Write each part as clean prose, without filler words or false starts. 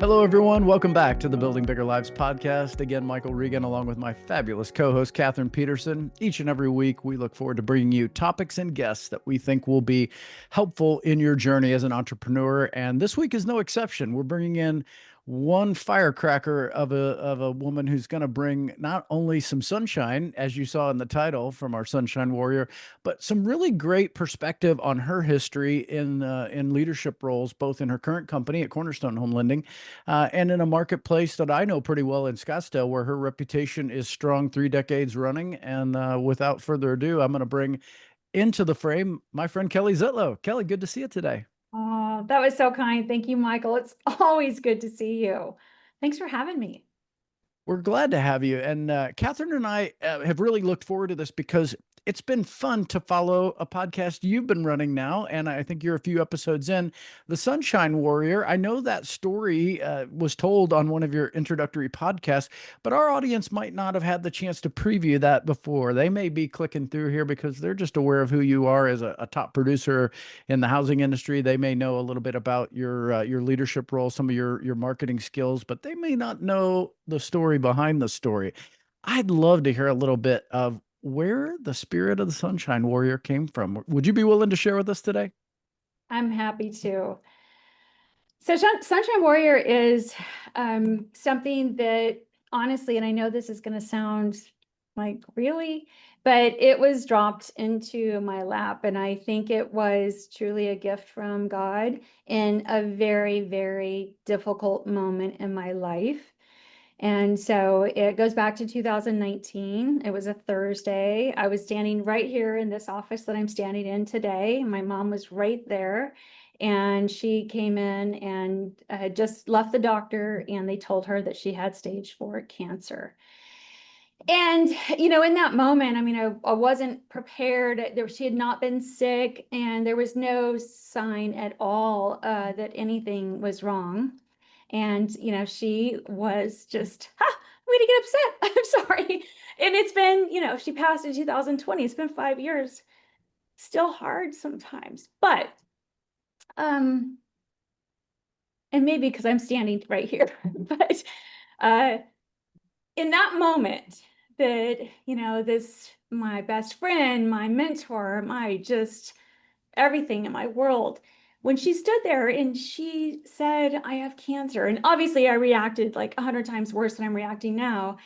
Hello, everyone. Welcome back to the Building Bigger Lives podcast. Again, Michael Regan, along with my fabulous co-host, Kathryn Peterson. Each and every week, we look forward to bringing you topics and guests that we think will be helpful in your journey as an entrepreneur. And this week is no exception. We're bringing in one firecracker of a woman who's going to bring not only some sunshine, as you saw in the title from our Sunshine Warrior, but some really great perspective on her history in leadership roles, both in her current company at Cornerstone Home Lending and in a marketplace that I know pretty well in Scottsdale, where her reputation is strong 3 decades running. And without further ado, I'm going to bring into the frame my friend Kelly Zitlow. Kelly, good to see you today. Oh, that was so kind. Thank you, Michael. It's always good to see you. Thanks for having me. We're glad to have you. And Kathryn and I have really looked forward to this because it's been fun to follow a podcast you've been running now. And I think you're a few episodes in, The Sunshine Warrior. I know that story was told on one of your introductory podcasts, but our audience might not have had the chance to preview that before. They may be clicking through here because they're just aware of who you are as a top producer in the housing industry. They may know a little bit about your leadership role, some of your marketing skills, but they may not know the story behind the story. I'd love to hear a little bit of where the spirit of the Sunshine Warrior came from. Would you be willing to share with us today? I'm happy to. So Sunshine Warrior is something that honestly, and I know this is going to sound like really, but it was dropped into my lap. And I think it was truly a gift from God in a very, very difficult moment in my life. And so it goes back to 2019. It was a Thursday. I was standing right here in this office that I'm standing in today. My mom was right there. And she came in and had just left the doctor, and they told her that she had stage 4 cancer. And, in that moment, I mean, I wasn't prepared. She had not been sick, and there was no sign at all that anything was wrong. And, she was just, I'm going to get upset. I'm sorry. And it's been, she passed in 2020. It's been 5 years. Still hard sometimes. But, and maybe because I'm standing right here, but in that moment that, my best friend, my mentor, my just everything in my world, when she stood there and she said, I have cancer. And obviously I reacted like 100 times worse than I'm reacting now.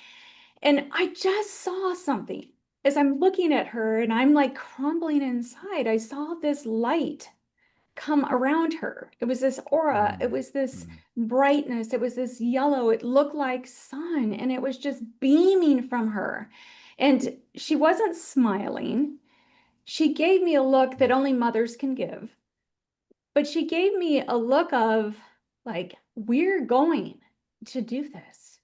And I just saw something as I'm looking at her and I'm like crumbling inside. I saw this light come around her. It was this aura. It was this brightness. It was this yellow. It looked like sun, and it was just beaming from her. And she wasn't smiling. She gave me a look that only mothers can give. But she gave me a look of like, we're going to do this.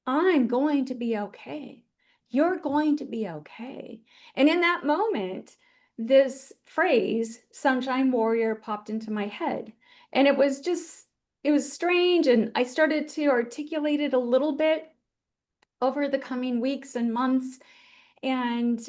I'm going to be okay. You're going to be okay. And in that moment, this phrase, Sunshine Warrior, popped into my head. And it was strange. And I started to articulate it a little bit over the coming weeks and months. And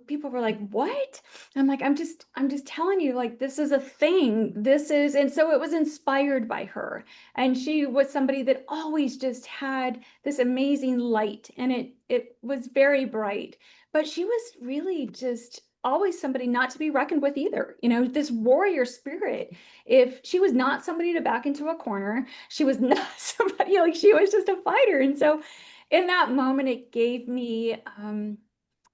people were like, what? I'm like, I'm just telling you, like, this is a thing. And so it was inspired by her. And she was somebody that always just had this amazing light, and it was very bright. But she was really just always somebody not to be reckoned with either. This warrior spirit. If she was not somebody to back into a corner, she was not somebody, like, she was just a fighter. And so in that moment, it gave me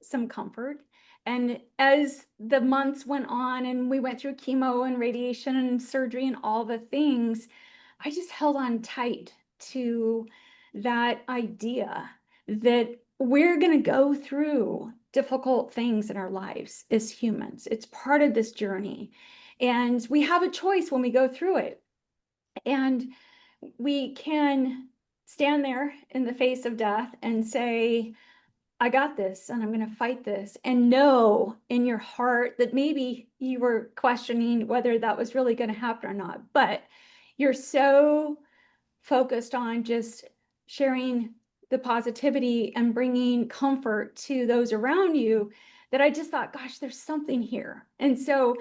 some comfort. And as the months went on and we went through chemo and radiation and surgery and all the things, I just held on tight to that idea that we're going to go through difficult things in our lives as humans. It's part of this journey. And we have a choice when we go through it. And we can stand there in the face of death and say, I got this, and I'm going to fight this, and know in your heart that maybe you were questioning whether that was really going to happen or not, but you're so focused on just sharing the positivity and bringing comfort to those around you that I just thought, gosh, there's something here. And so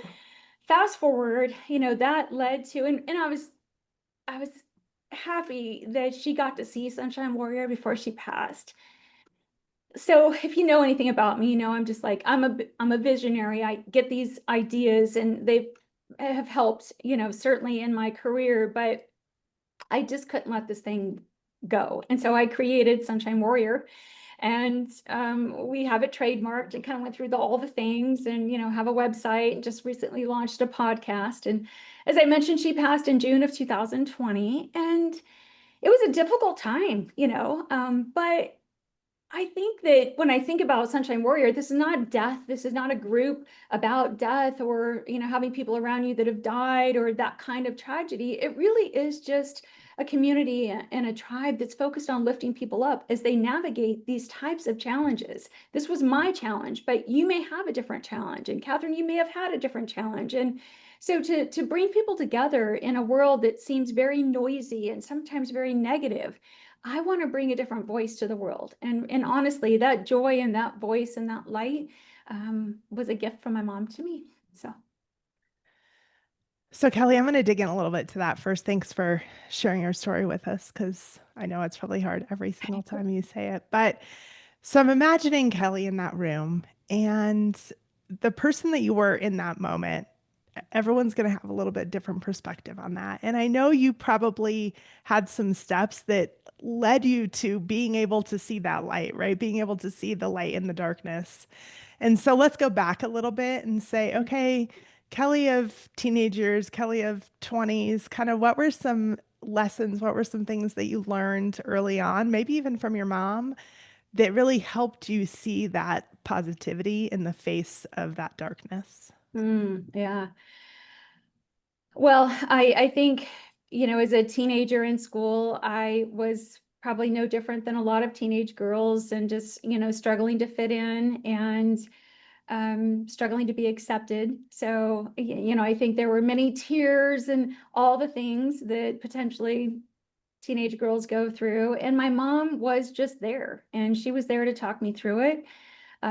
fast forward, that led to, and I was happy that she got to see Sunshine Warrior before she passed. So if you know anything about me, you know I'm just like I'm a visionary. I get these ideas and they have helped, you know, certainly in my career, but I just couldn't let this thing go. And so I created Sunshine Warrior, and we have it trademarked and kind of went through all the things, and, you know, have a website, and just recently launched a podcast. And as I mentioned, she passed in June of 2020, and it was a difficult time, you know, but I think that when I think about Sunshine Warrior, this is not death. This is not a group about death or, you know, having people around you that have died or that kind of tragedy. It really is just a community and a tribe that's focused on lifting people up as they navigate these types of challenges. This was my challenge, but you may have a different challenge. And Kathryn, you may have had a different challenge. And so to bring people together in a world that seems very noisy and sometimes very negative, I want to bring a different voice to the world. And honestly, that joy and that voice and that light was a gift from my mom to me. So Kelly, I'm going to dig in a little bit to that first. Thanks for sharing your story with us, because I know it's probably hard every single time you say it. But so I'm imagining Kelly in that room, and the person that you were in that moment, everyone's going to have a little bit different perspective on that. And I know you probably had some steps that led you to being able to see that light, right? Being able to see the light in the darkness. And so let's go back a little bit and say, okay, Kelly of teenagers, Kelly of 20s, kind of what were some lessons, what were some things that you learned early on, maybe even from your mom, that really helped you see that positivity in the face of that darkness? Yeah. Well, I think, you know, as a teenager in school, I was probably no different than a lot of teenage girls, and just, you know, struggling to fit in and struggling to be accepted. So, you know, I think there were many tears and all the things that potentially teenage girls go through. And my mom was just there, and she was there to talk me through it.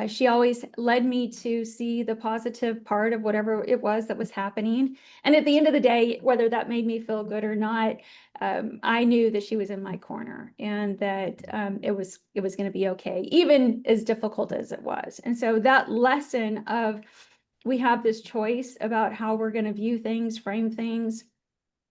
She always led me to see the positive part of whatever it was that was happening. And at the end of the day, whether that made me feel good or not, I knew that she was in my corner, and that it was going to be okay, even as difficult as it was. And so that lesson of we have this choice about how we're going to view things, frame things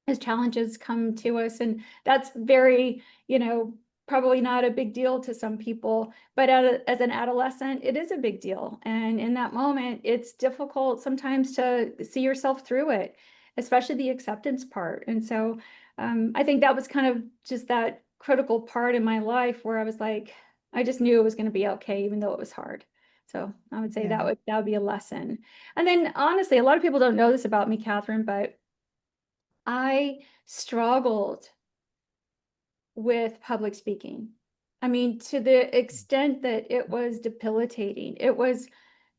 as challenges come to us. And that's very, you know, probably not a big deal to some people, but as an adolescent, it is a big deal. And in that moment, it's difficult sometimes to see yourself through it, especially the acceptance part. And so I think that was kind of just that critical part in my life where I was like, I just knew it was going to be okay, even though it was hard. So I would say Yeah. that would be a lesson. And then honestly, a lot of people don't know this about me, Kathryn, but I struggled with public speaking. I mean, to the extent that it was debilitating. It was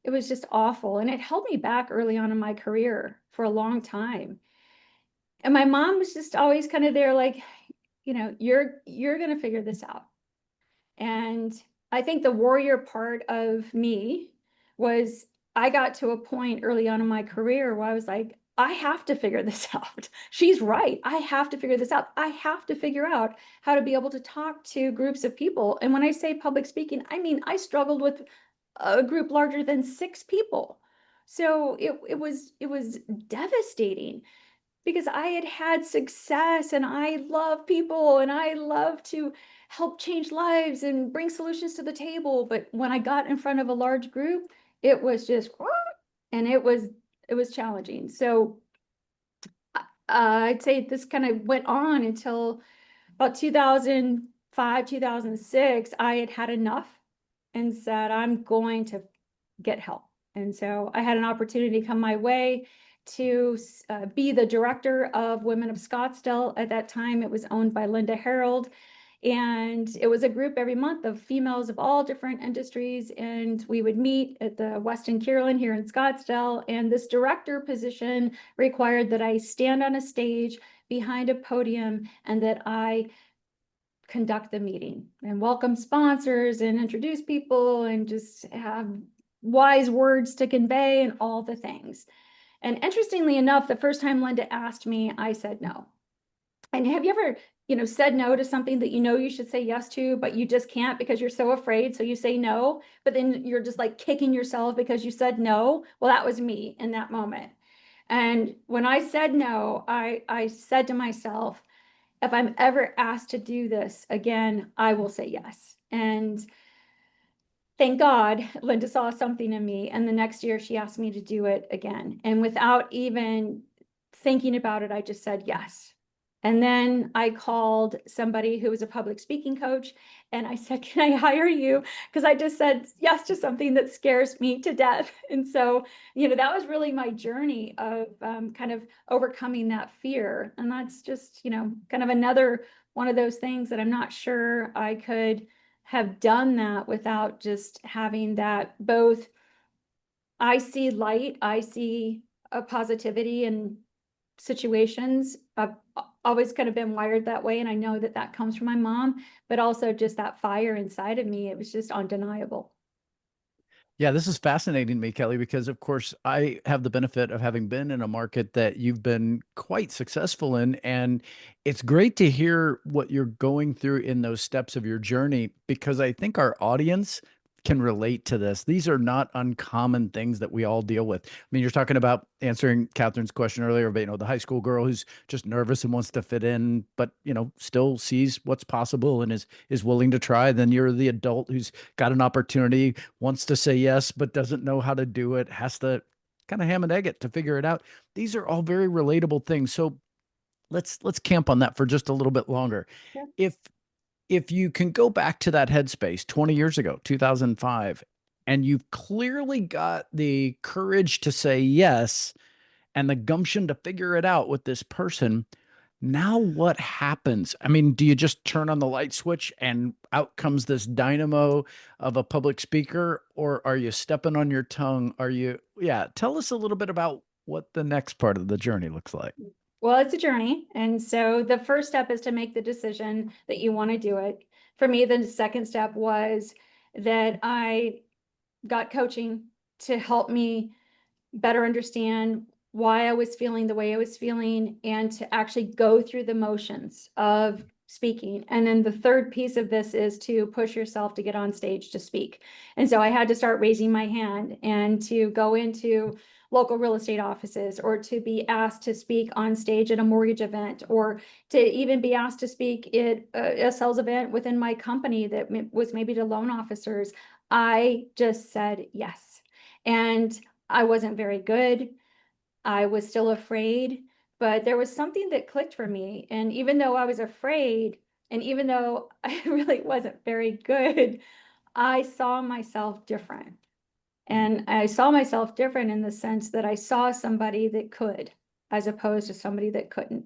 just awful. And it held me back early on in my career for a long time. And my mom was just always kind of there, like, you know, you're gonna figure this out. And I think the warrior part of me was, I got to a point early on in my career where I was like, I have to figure this out. She's right. I have to figure this out. I have to figure out how to be able to talk to groups of people. And when I say public speaking, I mean, I struggled with a group larger than 6 people. So it was devastating, because I had had success and I love people and I love to help change lives and bring solutions to the table. But when I got in front of a large group, it was just, and it was challenging. So I'd say this kind of went on until about 2005, 2006. I had had enough and said, I'm going to get help. And so I had an opportunity come my way to be the director of Women of Scottsdale. At that time, it was owned by Linda Harold. And it was a group every month of females of all different industries. And we would meet at the Westin Kierland here in Scottsdale. And this director position required that I stand on a stage behind a podium and that I conduct the meeting and welcome sponsors and introduce people and just have wise words to convey and all the things. And interestingly enough, the first time Linda asked me, I said no. And have you ever said no to something that you should say yes to, but you just can't because you're so afraid. So you say no, but then you're just like kicking yourself because you said no. Well, that was me in that moment. And when I said no, I said to myself, if I'm ever asked to do this again, I will say yes. And thank God Linda saw something in me. And the next year she asked me to do it again. And without even thinking about it, I just said yes. And then I called somebody who was a public speaking coach and I said, can I hire you? Because I just said yes to something that scares me to death. And so, that was really my journey of kind of overcoming that fear. And that's just, kind of another one of those things that I'm not sure I could have done that without just having that both. I see light, I see a positivity in situations. I've always kind of been wired that way. And I know that that comes from my mom, but also just that fire inside of me. It was just undeniable. Yeah, this is fascinating to me, Kelly, because of course I have the benefit of having been in a market that you've been quite successful in. And it's great to hear what you're going through in those steps of your journey, because I think our audience can relate to this. These are not uncommon things that we all deal with. I mean, you're talking about answering Kathryn's question earlier about, the high school girl who's just nervous and wants to fit in, but, still sees what's possible and is willing to try. Then you're the adult who's got an opportunity, wants to say yes, but doesn't know how to do it, has to kind of ham and egg it to figure it out. These are all very relatable things. So let's camp on that for just a little bit longer. Yeah. If you can go back to that headspace 20 years ago, 2005, and you've clearly got the courage to say yes and the gumption to figure it out with this person, now what happens? I mean, do you just turn on the light switch and out comes this dynamo of a public speaker, or are you stepping on your tongue? Yeah, tell us a little bit about what the next part of the journey looks like. Well, it's a journey. And so the first step is to make the decision that you want to do it. For me, the second step was that I got coaching to help me better understand why I was feeling the way I was feeling and to actually go through the motions of speaking. And then the third piece of this is to push yourself to get on stage to speak. And so I had to start raising my hand and to go into local real estate offices, or to be asked to speak on stage at a mortgage event, or to even be asked to speak at a sales event within my company that was maybe to loan officers. I just said yes. And I wasn't very good. I was still afraid, but there was something that clicked for me. And even though I was afraid, and even though I really wasn't very good, I saw myself different. And I saw myself different in the sense that I saw somebody that could, as opposed to somebody that couldn't.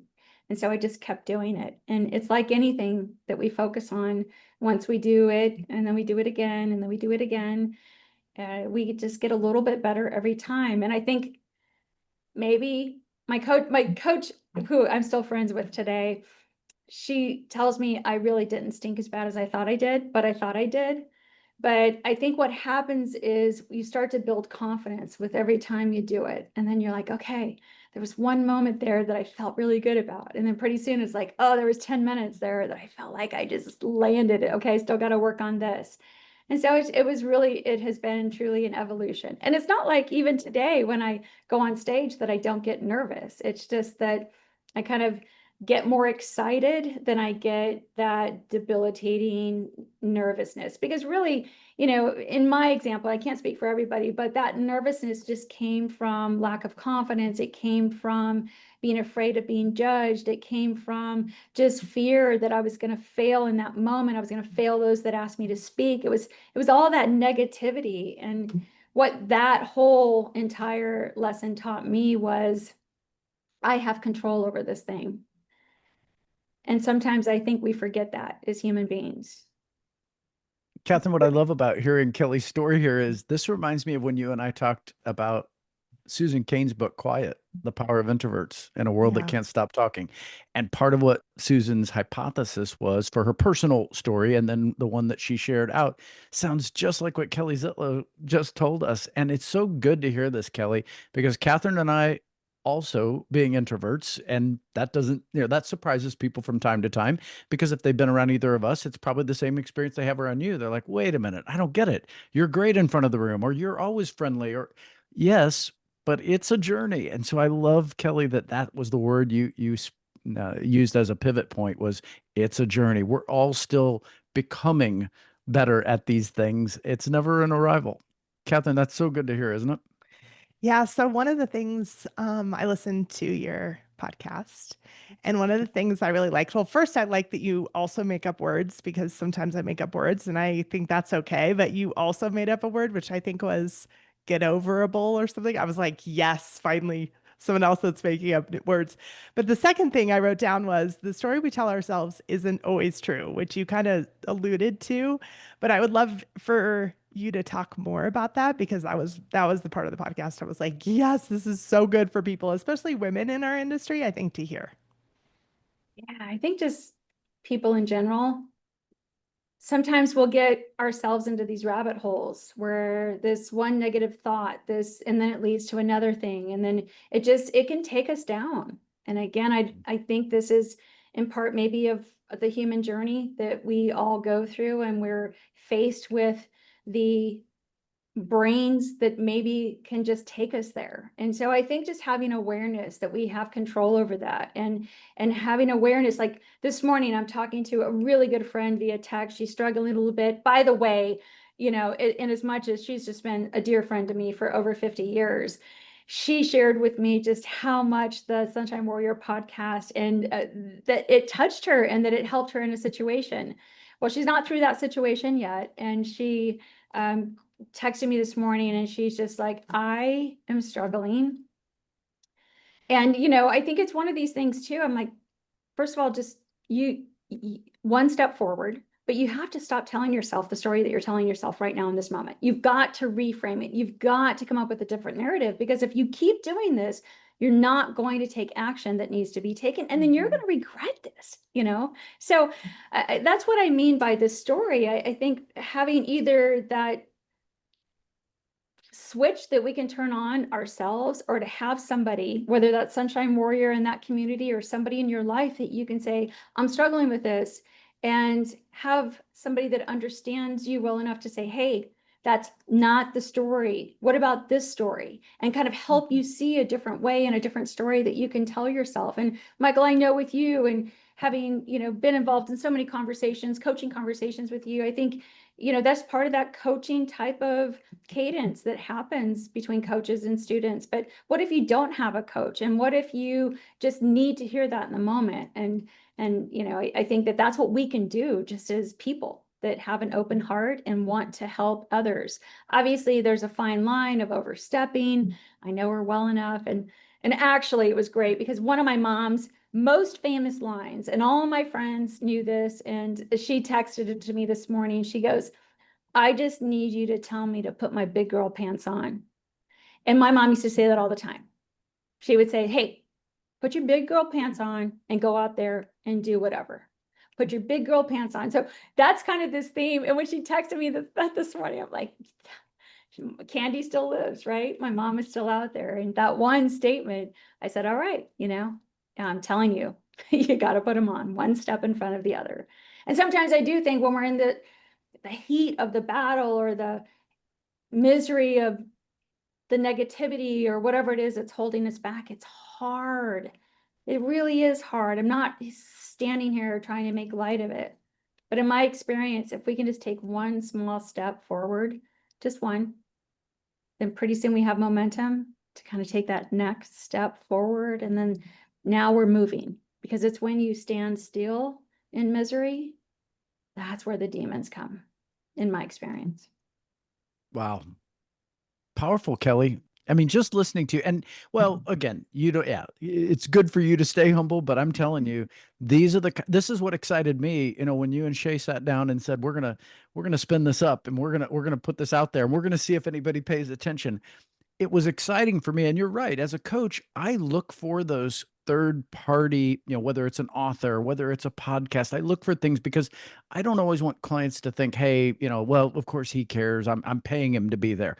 And so I just kept doing it. And it's like anything that we focus on. Once we do it, and then we do it again, and then we do it again, we just get a little bit better every time. And I think maybe my coach, who I'm still friends with today, she tells me I really didn't stink as bad as I thought I did, but I thought I did. But I think what happens is you start to build confidence with every time you do it. And then you're like, okay, there was one moment there that I felt really good about. And then pretty soon it's like, oh, there was 10 minutes there that I felt like I just landed it. Okay, still got to work on this. And so it has been truly an evolution. And it's not like even today when I go on stage that I don't get nervous. It's just that I kind of get more excited than I get that debilitating nervousness. Because really, in my example, I can't speak for everybody, but that nervousness just came from lack of confidence. It came from being afraid of being judged. It came from just fear that I was going to fail in that moment. I was going to fail those that asked me to speak. It was all that negativity. And what that whole entire lesson taught me was I have control over this thing. And sometimes I think we forget that as human beings. Kathryn, what I love about hearing Kelly's story here is this reminds me of when you and I talked about Susan Cain's book, Quiet, The Power of Introverts in a World That Yeah. Can't Stop Talking. And part of what Susan's hypothesis was for her personal story, and then the one that she shared out, sounds just like what Kelly Zitlow just told us. And it's so good to hear this, Kelly, because Kathryn and I also being introverts. And that doesn't, that surprises people from time to time, because if they've been around either of us, it's probably the same experience they have around you. They're like, wait a minute, I don't get it. You're great in front of the room, or you're always friendly, or yes, but it's a journey. And so I love, Kelly, that was the word you used as a pivot point, was it's a journey. We're all still becoming better at these things. It's never an arrival. Kathryn, that's so good to hear, isn't it? Yeah. So one of the things I listened to your podcast, and one of the things I really liked, well, first, I like that you also make up words, because sometimes I make up words and I think that's okay. But you also made up a word, which I think was get overable or something. I was like, yes, finally, someone else that's making up words. But the second thing I wrote down was the story we tell ourselves isn't always true, which you kind of alluded to. But I would love for you to talk more about that, because that was the part of the podcast I was like, yes, this is so good for people, especially women in our industry, I think, to hear. Yeah, I think just people in general, sometimes we'll get ourselves into these rabbit holes where this one negative thought, and then it leads to another thing. And then it can take us down. And again, I think this is in part maybe of the human journey that we all go through, and we're faced with the brains that maybe can just take us there. And so I think just having awareness that we have control over that, and having awareness, like this morning, I'm talking to a really good friend via text. She's struggling a little bit. By the way, in as much as she's just been a dear friend to me for over 50 years, she shared with me just how much the Sunshine Warrior podcast, and that it touched her and that it helped her in a situation. Well, she's not through that situation yet. And she texted me this morning, and she's just like, I am struggling. And, I think it's one of these things too. I'm like, first of all, just you one step forward, but you have to stop telling yourself the story that you're telling yourself right now in this moment. You've got to reframe it. You've got to come up with a different narrative, because if you keep doing this, you're not going to take action that needs to be taken. And then you're going to regret this, So that's what I mean by this story. I think having either that switch that we can turn on ourselves, or to have somebody, whether that's Sunshine Warrior in that community or somebody in your life, that you can say, I'm struggling with this, and have somebody that understands you well enough to say, hey, that's not the story. What about this story? And kind of help you see a different way and a different story that you can tell yourself. And Michael, I know with you, and having, been involved in so many conversations, coaching conversations with you, I think, that's part of that coaching type of cadence that happens between coaches and students. But what if you don't have a coach? And what if you just need to hear that in the moment? And I think that that's what we can do, just as people that have an open heart and want to help others. Obviously, there's a fine line of overstepping. I know her well enough. And actually, it was great, because one of my mom's most famous lines, and all my friends knew this, and she texted it to me this morning. She goes, I just need you to tell me to put my big girl pants on. And my mom used to say that all the time. She would say, hey, put your big girl pants on and go out there and do whatever. Put your big girl pants on. So that's kind of this theme. And when she texted me that this morning, I'm like, Candy still lives, right? My mom is still out there. And that one statement, I said, all right, I'm telling you, you got to put them on, one step in front of the other. And sometimes I do think when we're in the heat of the battle, or the misery of the negativity, or whatever it is that's holding us back, it's hard. It really is hard. I'm not standing here trying to make light of it. But in my experience, if we can just take one small step forward, just one, then pretty soon we have momentum to kind of take that next step forward. And then now we're moving, because it's when you stand still in misery, that's where the demons come, in my experience. Wow. Powerful, Kelly. I mean, just listening to you, and well, again, it's good for you to stay humble, but I'm telling you, this is what excited me, when you and Shay sat down and said, we're going to spin this up, and we're going to put this out there, and we're going to see if anybody pays attention. It was exciting for me. And you're right. As a coach, I look for those third party, whether it's an author, whether it's a podcast, I look for things, because I don't always want clients to think, hey, well, of course he cares. I'm paying him to be there.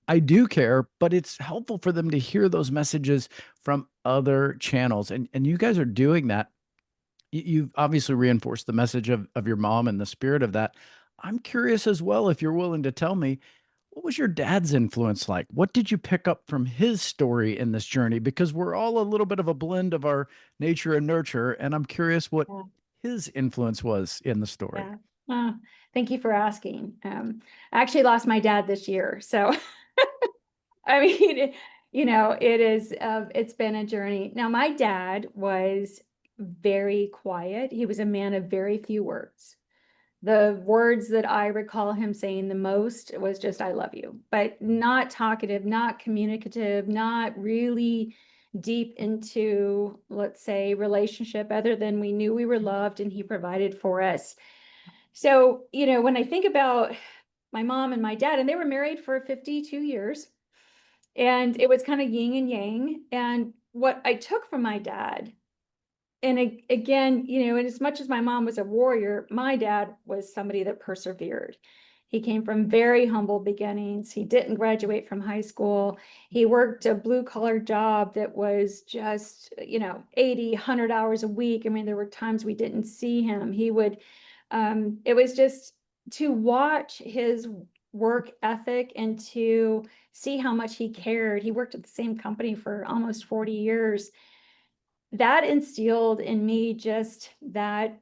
I do care, but it's helpful for them to hear those messages from other channels. And you guys are doing that. You've obviously reinforced the message of your mom and the spirit of that. I'm curious as well, if you're willing to tell me, what was your dad's influence like? What did you pick up from his story in this journey? Because we're all a little bit of a blend of our nature and nurture, and I'm curious what Yeah. his influence was in the story. Yeah. Thank you for asking. I actually lost my dad this year. So, I mean, it's been a journey. Now, my dad was very quiet. He was a man of very few words. The words that I recall him saying the most was just, I love you, but not talkative, not communicative, not really deep into, let's say, relationship, other than we knew we were loved and he provided for us. So, when I think about my mom and my dad, and they were married for 52 years, and it was kind of yin and yang. And what I took from my dad, and again, and as much as my mom was a warrior, my dad was somebody that persevered. He came from very humble beginnings. He didn't graduate from high school. He worked a blue collar job that was just, 80, 100 hours a week. I mean, there were times we didn't see him. It was just to watch his work ethic and to see how much he cared. He worked at the same company for almost 40 years. That instilled in me just that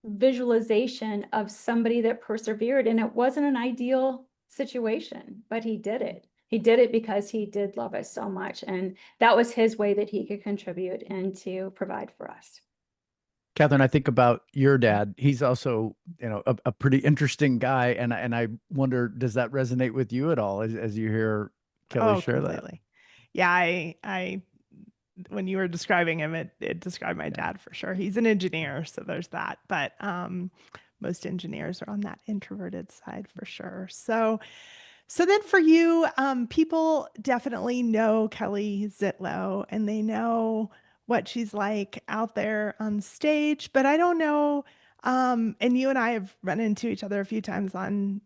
visualization of somebody that persevered. And it wasn't an ideal situation, but he did it. He did it because he did love us so much. And that was his way that he could contribute and to provide for us. Kathryn, I think about your dad. He's also, a pretty interesting guy, and I wonder, does that resonate with you at all as you hear Kelly share Completely. Yeah, I when you were describing him, it described my dad for sure. He's an engineer, so there's that. But most engineers are on that introverted side for sure. So then for you, people definitely know Kelly Zitlow and they know what she's like out there on stage, but I don't know. And you and I have run into each other a few times on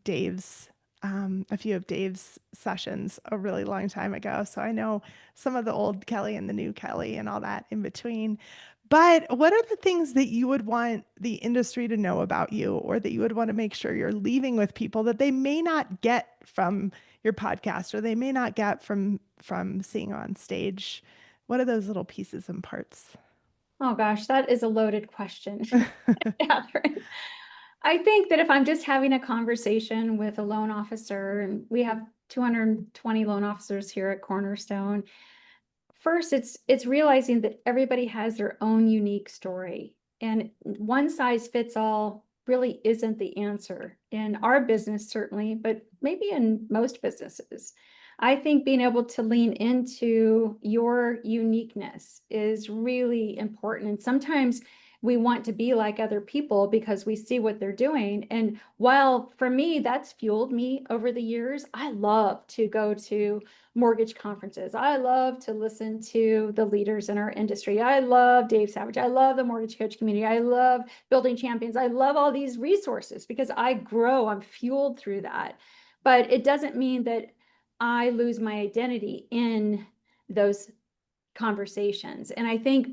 a few of Dave's sessions a really long time ago. So I know some of the old Kelly and the new Kelly and all that in between. But what are the things that you would want the industry to know about you, or that you would want to make sure you're leaving with people that they may not get from your podcast, or they may not get from seeing on stage? What are those little pieces and parts? Oh gosh, that is a loaded question, Kathryn. I think that if I'm just having a conversation with a loan officer, and we have 220 loan officers here at Cornerstone, first it's realizing that everybody has their own unique story, and one size fits all really isn't the answer in our business, certainly, but maybe in most businesses. I think being able to lean into your uniqueness is really important. And sometimes we want to be like other people because we see what they're doing. And while for me, that's fueled me over the years, I love to go to mortgage conferences. I love to listen to the leaders in our industry. I love Dave Savage. I love the mortgage coach community. I love building champions. I love all these resources because I'm fueled through that. But it doesn't mean that I lose my identity in those conversations. And I think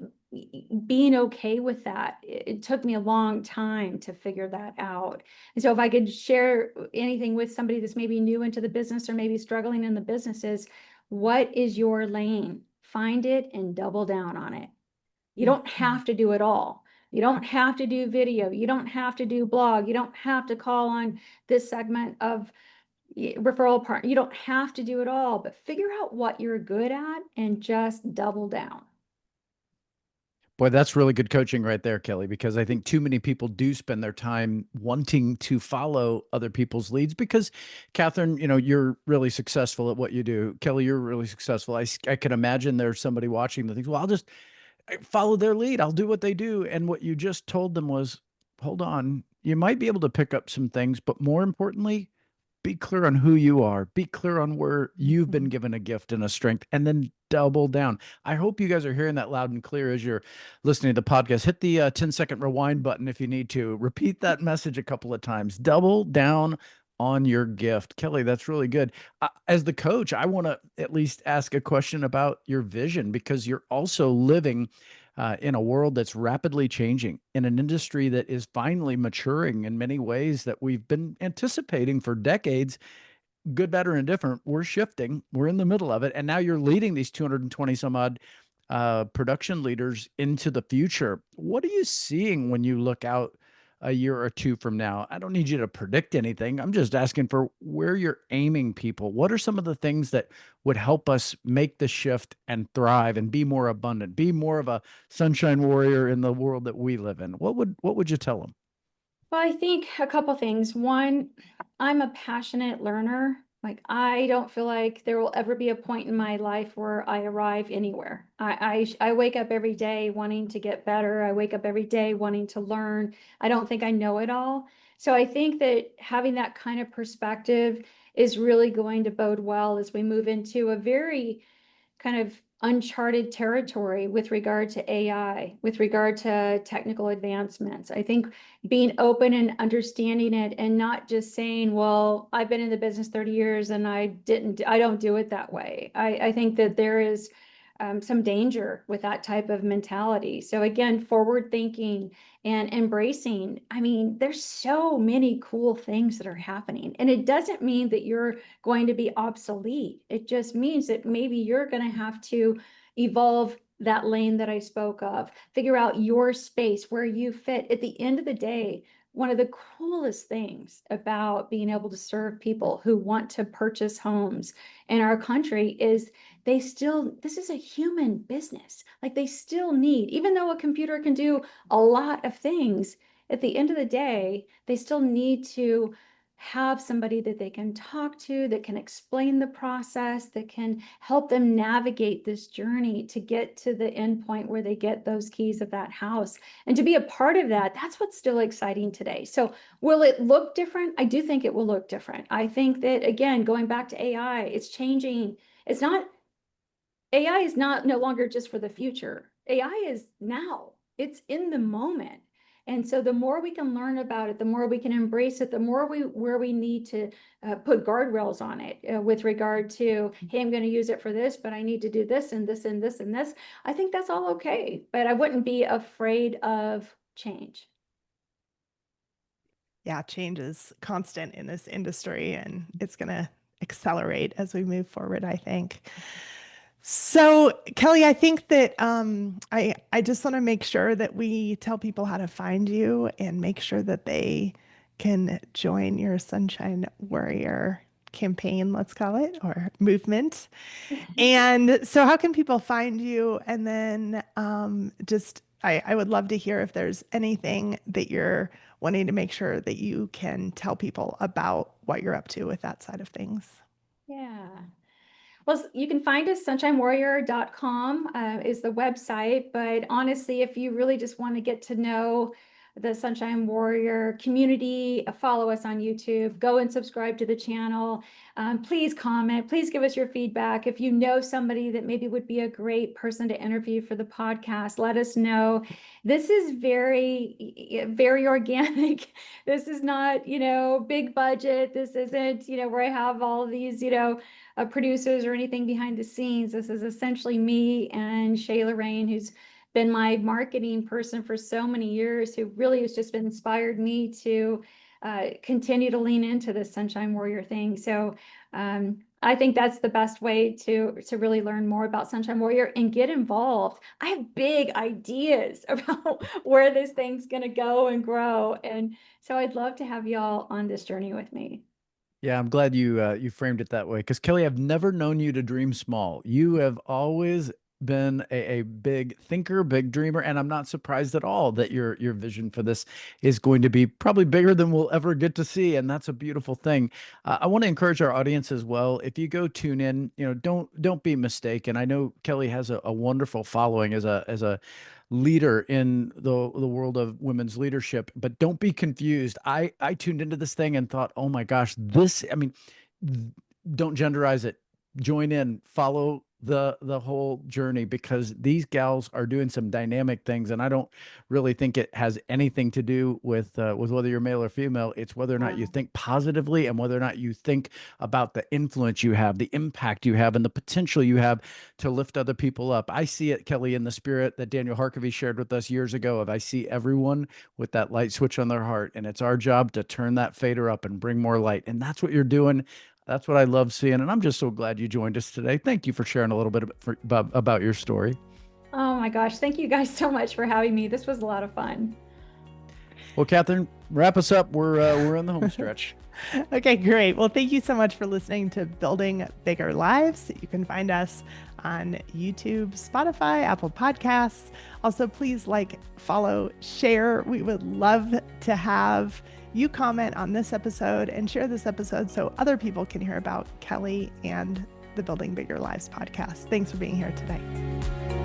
being okay with that, it took me a long time to figure that out. And so if I could share anything with somebody that's maybe new into the business or maybe struggling in the business, is what is your lane? Find it and double down on it. You don't have to do it all. You don't have to do video. You don't have to do blog. You don't have to call on this segment of referral partner. You don't have to do it all, but figure out what you're good at and just double down. Boy, that's really good coaching right there, Kelly, because I think too many people do spend their time wanting to follow other people's leads because, Kathryn, you're really successful at what you do. Kelly, you're really successful. I can imagine there's somebody watching that thinks, well, I'll just follow their lead. I'll do what they do. And what you just told them was, hold on, you might be able to pick up some things, but more importantly, be clear on who you are, be clear on where you've been given a gift and a strength, and then double down. I hope you guys are hearing that loud and clear as you're listening to the podcast. Hit the 10-second rewind button if you need to. Repeat that message a couple of times. Double down on your gift. Kelly, that's really good. As the coach, I want to at least ask a question about your vision, because you're also living in a world that's rapidly changing, in an industry that is finally maturing in many ways that we've been anticipating for decades. Good, better, and indifferent. We're shifting. We're in the middle of it. And now you're leading these 220 some odd production leaders into the future. What are you seeing when you look out a year or two from now? I don't need you to predict anything. I'm just asking for where you're aiming people. What are some of the things that would help us make the shift and thrive and be more abundant, be more of a sunshine warrior in the world that we live in? What would you tell them? Well, I think a couple things. One, I'm a passionate learner. Like, I don't feel like there will ever be a point in my life where I arrive anywhere. I wake up every day wanting to get better. I wake up every day wanting to learn. I don't think I know it all. So I think that having that kind of perspective is really going to bode well as we move into a very kind of uncharted territory with regard to AI, with regard to technical advancements. I think being open and understanding it, and not just saying, well, I've been in the business 30 years and I don't do it that way. I think that there is some danger with that type of mentality. So again, forward thinking and embracing. I mean, there's so many cool things that are happening, and it doesn't mean that you're going to be obsolete. It just means that maybe you're going to have to evolve that lane that I spoke of, figure out your space where you fit. At the end of the day, one of the coolest things about being able to serve people who want to purchase homes in our country is this is a human business. Like, they still need, even though a computer can do a lot of things, at the end of the day, they still need to have somebody that they can talk to, that can explain the process, that can help them navigate this journey to get to the end point where they get those keys of that house. And to be a part of that, that's what's still exciting today. So will it look different? I do think it will look different. I think that, again, going back to AI, it's changing. AI is not no longer just for the future. AI is now. It's in the moment. And so the more we can learn about it, the more we can embrace it, the more where we need to put guardrails on it with regard to, hey, I'm going to use it for this, but I need to do this and this and this and this. I think that's all okay, but I wouldn't be afraid of change. Yeah, change is constant in this industry, and it's going to accelerate as we move forward, I think. So, Kelly, I think that I just want to make sure that we tell people how to find you and make sure that they can join your Sunshine Warrior campaign, let's call it, or movement. And so, how can people find you? And then I would love to hear if there's anything that you're wanting to make sure that you can tell people about what you're up to with that side of things. Yeah. Well, you can find us, sunshinewarrior.com is the website. But honestly, if you really just want to get to know the Sunshine Warrior community, follow us on YouTube, go and subscribe to the channel. Please comment, please give us your feedback. If you know somebody that maybe would be a great person to interview for the podcast, let us know. This is very, very organic. This is not, big budget. This isn't, where I have all these, producers or anything behind the scenes. This is essentially me and Shayla Rain, who's been my marketing person for so many years, who really has just inspired me to continue to lean into this Sunshine Warrior thing. So I think that's the best way to really learn more about Sunshine Warrior and get involved. I have big ideas about where this thing's going to go and grow. And so I'd love to have y'all on this journey with me. Yeah, I'm glad you framed it that way, because Kelly, I've never known you to dream small. You have always been a big thinker, big dreamer, and I'm not surprised at all that your vision for this is going to be probably bigger than we'll ever get to see, and that's a beautiful thing. I want to encourage our audience as well. If you go tune in, don't be mistaken. I know Kelly has a wonderful following as a leader in the world of women's leadership, but don't be confused. I tuned into this thing and thought, oh my gosh, don't genderize it. Join in, follow the whole journey, because these gals are doing some dynamic things, and I don't really think it has anything to do with whether you're male or female. It's whether or not you think positively and whether or not you think about the influence you have, the impact you have, and the potential you have to lift other people up. I see it, Kelly, in the spirit that Daniel Harkavy shared with us years ago of I see everyone with that light switch on their heart, and it's our job to turn that fader up and bring more light. And that's what you're doing. That's what I love seeing. And I'm just so glad you joined us today. Thank you for sharing a little bit about your story. Oh my gosh. Thank you guys so much for having me. This was a lot of fun. Well, Kathryn, wrap us up. We're in the home stretch. Okay, great. Well, thank you so much for listening to Building Bigger Lives. You can find us on YouTube, Spotify, Apple Podcasts. Also, please like, follow, share. We would love to have you comment on this episode and share this episode so other people can hear about Kelly and the Building Bigger Lives podcast. Thanks for being here today.